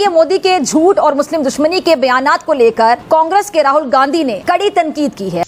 ये मोदी के झूठ और मुस्लिम दुश्मनी के बयानात को लेकर कांग्रेस के राहुल गांधी ने कड़ी तनकीद की है।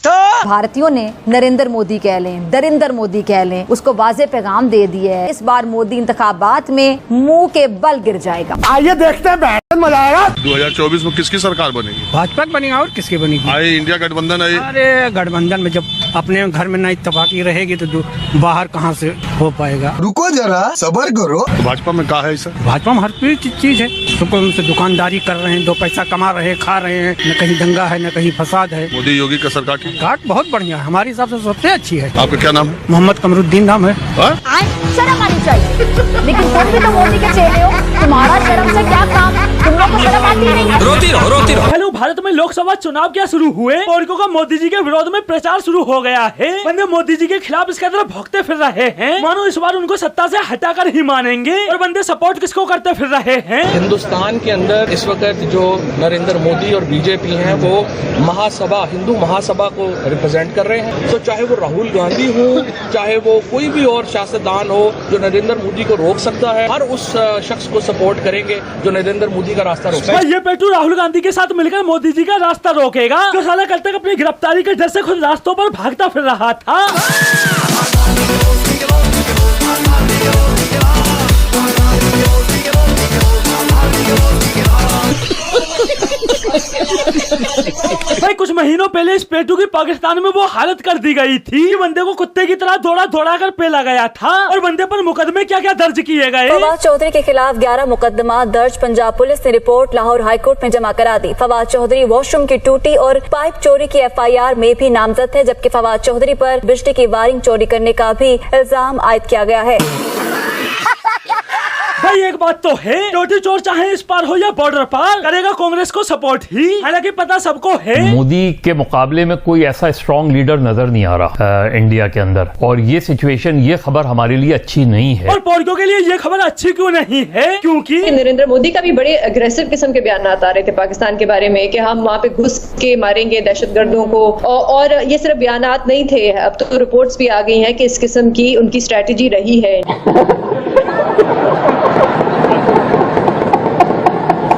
भारतीयों ने नरेंद्र मोदी कह लें, दरिंदर मोदी कह लें, उसको वाज़े पैगाम दे दिया है। इस बार मोदी इंतखाबात में मुंह के बल गिर जाएगा। आइए देखते हैं, मजा आएगा। 2024 में किसकी सरकार बनेगी? भाजपा बनेगा और किसकी बनेगी? आए इंडिया गठबंधन है। अरे गठबंधन में जब अपने घर में नहीं इत्तेफाकी रहेगी तो बाहर कहाँ से हो पाएगा? रुको जरा, सब्र करो। तो भाजपा में क्या है सर? भाजपा में हर चीज है। तो उनसे दुकानदारी कर रहे हैं, 2 पैसा कमा रहे हैं, खा रहे हैं, न कहीं दंगा है न कहीं फसाद है। मोदी योगी का सरकार ठीक? घाट बहुत बढ़िया है, हमारे हिसाब से सबसे अच्छी है। आपका क्या नाम है? मोहम्मद कमरुद्दीन नाम है। शर्म आनी चाहिए, लेकिन तुम भी तो मोदी के चेले हो, तुम्हारा शर्म से क्या काम? तुम लोग को शर्म आती नहीं? रोती रहो। हेलो, भारत में लोकसभा चुनाव क्या शुरू हुए और को मोदी जी के विरोध में प्रचार शुरू हो गया है। बंदे मोदी जी के खिलाफ इसके तरफ भौंकते फिर रहे हैं, मानो इस बार उनको सत्ता से हटाकर ही मानेंगे। और बंदे सपोर्ट किसको करते फिर रहे हैं? हिंदुस्तान के अंदर इस वक्त जो नरेंद्र मोदी और बीजेपी हैं वो महासभा, हिंदू महासभा को रिप्रेजेंट कर रहे हैं। तो चाहे वो राहुल गांधी हो, चाहे वो कोई भी और सियासतदान हो जो नरेंद्र मोदी को रोक सकता है, हर उस शख्स को सपोर्ट करेंगे जो नरेंद्र मोदी का रास्ता रोक सकता है। ये पेटू राहुल गांधी के साथ मिलकर मोदी जी का रास्ता रोकेगा, जो साला कल तक अपनी गिरफ्तारी के डर से खुद रास्तों पर भागता फिर रहा था। भाई कुछ महीनों पहले इस पेटू की पाकिस्तान में वो हालत कर दी गई थी कि बंदे को कुत्ते की तरह दौड़ा कर पेला गया था। और बंदे पर मुकदमे क्या क्या दर्ज किए गए। फवाद चौधरी के खिलाफ 11 मुकदमा दर्ज। पंजाब पुलिस ने रिपोर्ट लाहौर हाईकोर्ट में जमा करा दी। फवाद चौधरी वॉशरूम की टूटी और पाइप चोरी की FIR में भी नामजद है, जबकि फवाद चौधरी पर बिजली की वायरिंग चोरी करने का भी इल्जाम आयद किया गया है। भाई एक बात तो है, टोटी चोर चाहे इस पार हो या बॉर्डर पार, करेगा कांग्रेस को सपोर्ट ही। हालांकि पता सबको है मोदी के मुकाबले में कोई ऐसा स्ट्रॉन्ग लीडर नजर नहीं आ रहा इंडिया के अंदर। और ये सिचुएशन, ये खबर हमारे लिए अच्छी नहीं है। और पोर्को के लिए ये खबर अच्छी क्यों नहीं है? क्योंकि नरेंद्र मोदी का भी बड़े अग्रेसिव किस्म के बयान आ रहे थे पाकिस्तान के बारे में कि हम वहाँ पे घुस के मारेंगे दहशतगर्दों को। और ये सिर्फ बयानात नहीं थे, अब तो रिपोर्ट्स भी आ गई हैं कि इस किस्म की उनकी स्ट्रेटेजी रही है।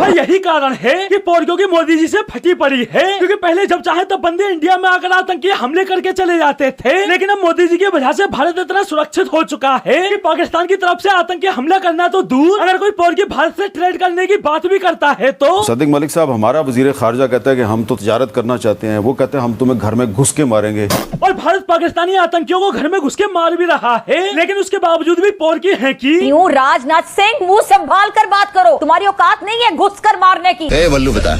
यही कारण है कि पोर्को की मोदी जी से फटी पड़ी है, क्योंकि पहले जब चाहे तब बंदे इंडिया में आकर आतंकी हमले करके चले जाते थे, लेकिन अब मोदी जी की वजह से भारत इतना सुरक्षित हो चुका है कि पाकिस्तान की तरफ से आतंकी हमला करना तो दूर, अगर कोई पोर्की भारत से ट्रेड करने की बात भी करता है तो। सदिक मलिक साहब, हमारा वजीर खारजा कहता है कि हम तो तिजारत करना चाहते हैं, वो कहते हैं हम तुम्हें घर में घुस के मारेंगे। और भारत पाकिस्तानी आतंकियों को घर में घुस के मार भी रहा है, लेकिन उसके बावजूद भी पोर्की है कि क्यों? राजनाथ सिंह, मुंह संभाल कर बात करो, तुम्हारी औकात नहीं है घुस कर मारने की। वल्लू बता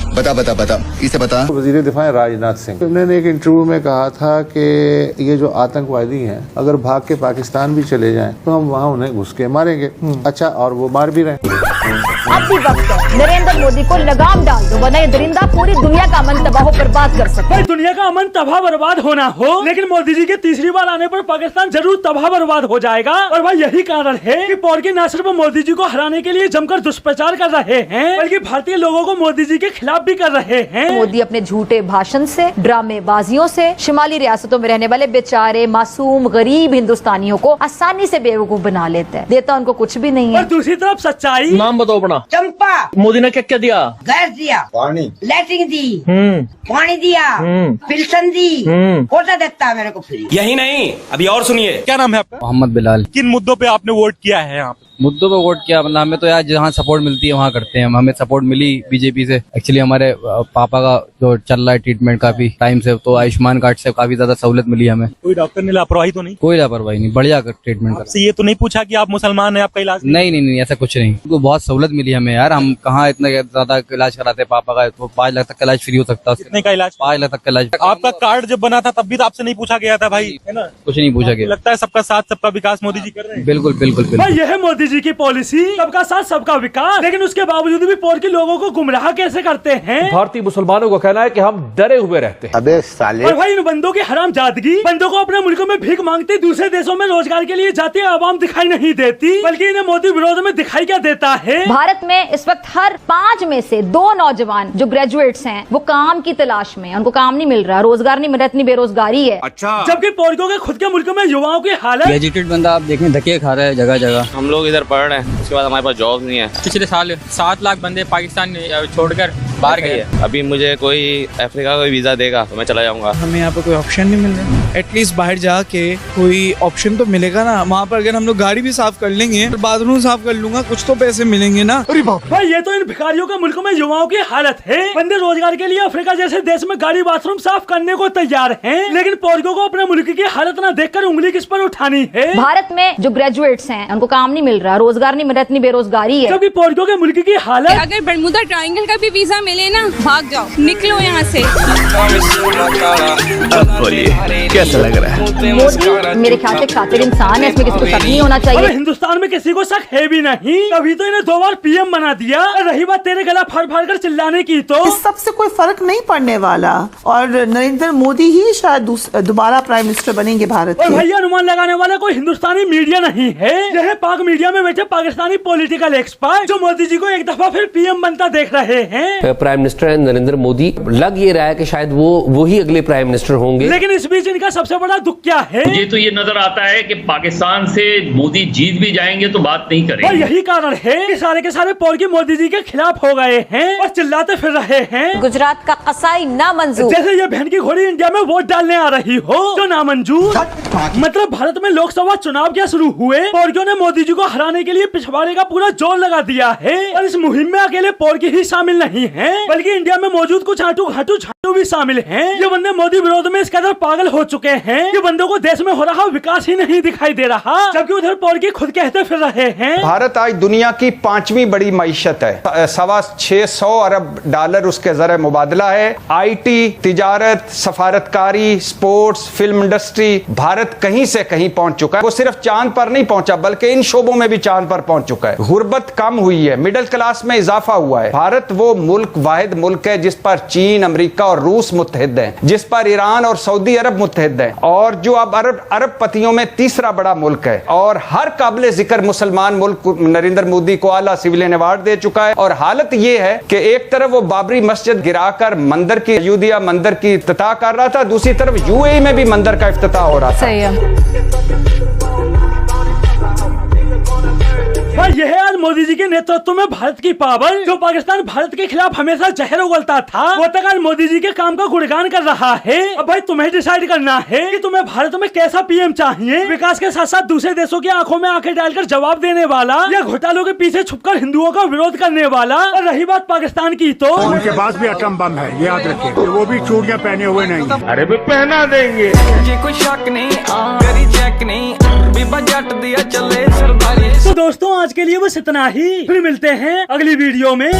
किसे बता? वजीर दिफा राजनाथ सिंह, उन्होंने एक इंटरव्यू में कहा था कि ये जो आतंकवादी हैं अगर भाग के पाकिस्तान भी चले जाएं तो हम वहाँ उन्हें घुस के मारेंगे। अच्छा, और वो मार भी रहे। अब भी वक्त है नरेंद्र मोदी को लगाम डाल दो, वरना ये दरिंदा पूरी दुनिया का अमन तबाह बर्बाद कर सकता है। दुनिया का अमन तबाह बर्बाद होना हो, लेकिन मोदी जी के तीसरी बार आने पर पाकिस्तान जरूर तबाह बर्बाद हो जाएगा। और भाई यही कारण है कि पोर्की न सिर्फ मोदी जी को हराने के लिए जमकर दुष्प्रचार कर रहे हैं, बल्कि भारतीय लोगों को मोदी जी के खिलाफ भी कर रहे हैं। मोदी अपने झूठे भाषण से, ड्रामेबाजियों से शिमाली रियासतों में रहने वाले बेचारे मासूम गरीब हिंदुस्तानियों को आसानी से बेवकूफ बना लेता है, देता उनको कुछ भी नहीं है। और दूसरी तरफ सच्चाई। नाम बताओ अपना। चंपा। मोदी ने क्या क्या दिया? गैस दिया, पानी, लैट्रिन दी, पानी दिया, पिल्सन दी, कोटा देता है मेरे को फ्री। यही नहीं, अभी और सुनिए। क्या नाम है आपका? मोहम्मद बिलाल। किन मुद्दों पे आपने वोट किया है यहाँ पे? मुद्दों पे वोट किया, मतलब हमें तो यार जहाँ सपोर्ट मिलती है वहाँ करते हैं। हमें सपोर्ट मिली बीजेपी से। एक्चुअली हमारे पापा का जो चल रहा है ट्रीटमेंट काफी टाइम से, तो आयुष्मान कार्ड से काफी ज्यादा सहूलत मिली हमें। कोई डॉक्टर ने लापरवाही तो नहीं? कोई लापरवाही नहीं, बढ़िया ट्रीटमेंट कर। ये तो नहीं पूछा कि आप मुसलमान हैं, आपका इलाज? नहीं, ऐसा कुछ नहीं। तो बहुत सहूलत मिली हमें यार, हम कहाँ इतना ज्यादा इलाज कराते हैं। पापा का तो 5 लाख तक का इलाज फ्री हो सकता है। कितने का इलाज? 5 लाख तक का इलाज। आपका कार्ड जब बना था तब भी तो आपसे नहीं पूछा गया था भाई, है ना? कुछ नहीं पूछा गया। लगता है सबका साथ सबका विकास मोदी जी कर रहे हैं। बिल्कुल। यह है मोदी जी की पॉलिसी, सबका साथ सबका विकास। लेकिन उसके बावजूद भी पोर्की लोगों को गुमराह कैसे करते हैं? भारतीय मुसलमानों को कहना है कि हम डरे हुए रहते हैं। अबे साले। और भाई इन बंदों की हरामजादगी, बंदों को अपने मुल्कों में भीख मांगते दूसरे देशों में रोजगार के लिए जाती आवाम दिखाई नहीं देती, बल्कि इन्हें मोदी विरोध में दिखाई क्या देता है? भारत में इस वक्त हर 5 में से 2 नौजवान जो ग्रेजुएट्स हैं वो काम की तलाश में, उनको काम नहीं मिल रहा, रोजगार नहीं मिल रहा, इतनी बेरोजगारी है। अच्छा। जबकि पोर्कियों के खुद के मुल्कों में युवाओं की हालत। एजुकेटेड बंदा आप देखें धक्के खा रहा है जगह जगह। हम लोग इधर पढ़ रहे हैं, उसके बाद हमारे पास जॉब नहीं है। पिछले साल 7 लाख बंदे पाकिस्तान छोड़कर बाहर गए। अभी मुझे कोई अफ्रीका का वीजा देगा तो मैं चला जाऊंगा। हमें यहाँ पे कोई ऑप्शन नहीं मिल रहा। एटलीस्ट बाहर जाके कोई ऑप्शन तो मिलेगा ना। वहाँ पर अगर हम लोग गाड़ी भी साफ कर लेंगे, बाथरूम साफ कर लूंगा, कुछ तो पैसे मिलेंगे ना। भाई ये तो इन भिखारियों के मुल्क में युवाओं की हालत है। बंदे रोजगार के लिए अफ्रीका जैसे देश में गाड़ी बाथरूम साफ करने को तैयार हैं, लेकिन पोरगों को अपने मुल्क की हालत न देखकर उंगली किस पर उठानी है। भारत में जो ग्रेजुएट्स हैं उनको काम नहीं मिल रहा, रोजगार नहीं मिल रहा, इतनी बेरोजगारी है। जबकि पोरगों के मुल्क की हालत। अगर बरमूदा ट्रायंगल का भी वीजा मिले ना, भाग जाओ, निकलो यहाँ से। कैसा लग रहा है? मोदी मेरे ख्याल से खातिर इंसान है, इसमें किसी को शक नहीं होना चाहिए। हिंदुस्तान में किसी को शक है भी नहीं, तभी तो इन्हें 2 बार पीएम बना दिया। रही बात तेरे गला फाड़ फाड़ कर चिल्लाने की, तो इस सबसे कोई फर्क नहीं पड़ने वाला और नरेंद्र मोदी ही शायद दोबारा प्राइम मिनिस्टर बनेंगे भारत के। और भैया अनुमान लगाने वाला कोई हिंदुस्तानी मीडिया नहीं है, यह पाक मीडिया में बैठे पाकिस्तानी पॉलिटिकल एक्सपर्ट जो मोदी जी को एक दफा फिर पीएम बनता देख रहे हैं। प्राइम मिनिस्टर नरेंद्र मोदी, लग ये रहा है कि शायद वो ही अगले प्राइम मिनिस्टर होंगे। लेकिन इस बीच इनका सबसे बड़ा दुख क्या है? मुझे तो ये नजर आता है कि पाकिस्तान से मोदी जीत भी जाएंगे तो बात नहीं करेंगे। और यही कारण है कि सारे के सारे पोरगी मोदी जी के खिलाफ हो गए हैं और चिल्लाते फिर रहे हैं। गुजरात का कसाई नामंजूर, जैसे ये बहन की घोड़ी इंडिया में वोट डालने आ रही हो जो नामंजूर। मतलब भारत में लोकसभा चुनाव क्या शुरू हुए, पोरगियों ने मोदी जी को हराने के लिए पिछवाड़े का पूरा जोर लगा दिया है। और इस मुहिम में अकेले पोरगी ही शामिल नहीं है, बल्कि इंडिया में मौजूद कुछ आटू घाटू झाटू भी शामिल हैं। ये बंदे मोदी विरोध में इस कदर पागल हो चुके हैं कि बंदों को देश में हो रहा विकास ही नहीं दिखाई दे रहा, जबकि उधर पोरगी खुद कहते फिर रहे हैं। भारत आज दुनिया की 5वीं बड़ी मईशत है, 625 अरब डॉलर उसके जरिए मुबादला है। IT, तिजारत, सफारतकारी, स्पोर्ट्स, फिल्म इंडस्ट्री, भारत कहीं से कहीं पहुंच चुका है। वो सिर्फ चांद पर नहीं पहुंचा बल्कि इन शोबों में भी चांद पर पहुंच चुका है। गुर्बत कम हुई है, मिडिल क्लास में इजाफा हुआ है। भारत वो वाहिद मुल्क है जिस पर चीन, अमेरिका और रूस मुत्तहिद हैं, जिस पर ईरान और सऊदी अरब मुत्तहिद हैं, और जो अब अरब पतियों में तीसरा बड़ा मुल्क है। और हर काबिल जिक्र मुसलमान मुल्क नरेंद्र मोदी को आला सिविलियन अवार्ड दे चुका है। और हालत ये है कि एक तरफ वो बाबरी मस्जिद गिराकर मंदिर की अयोध्या मंदिर की इफ्तिताह कर रहा था, दूसरी तरफ UAE में भी मंदिर का इफ्तिताह हो रहा था। सही है। और यह है आज मोदी जी के नेतृत्व में भारत की पावर। जो पाकिस्तान भारत के खिलाफ हमेशा जहर उगलता था, वो तक आज मोदी जी के काम का गुणगान कर रहा है। अब भाई तुम्हें डिसाइड करना है कि तुम्हें भारत में कैसा पीएम चाहिए, विकास के साथ साथ दूसरे देशों की आंखों में आंखें डालकर जवाब देने वाला, या घोटालों के पीछे छुपकर हिंदुओं का विरोध करने वाला। और रही बात पाकिस्तान की, तो उनके पास भी एटम बम है, ये याद रखें, वो भी चूड़ियां पहने हुए नहीं। अरे भी पहना देंगे, ये कोई शक नहीं, करी चेक नहीं, बीबा जट दिया चले सरदारी। तो दोस्तों आज के लिए बस इतना ही, फिर मिलते हैं अगली वीडियो में।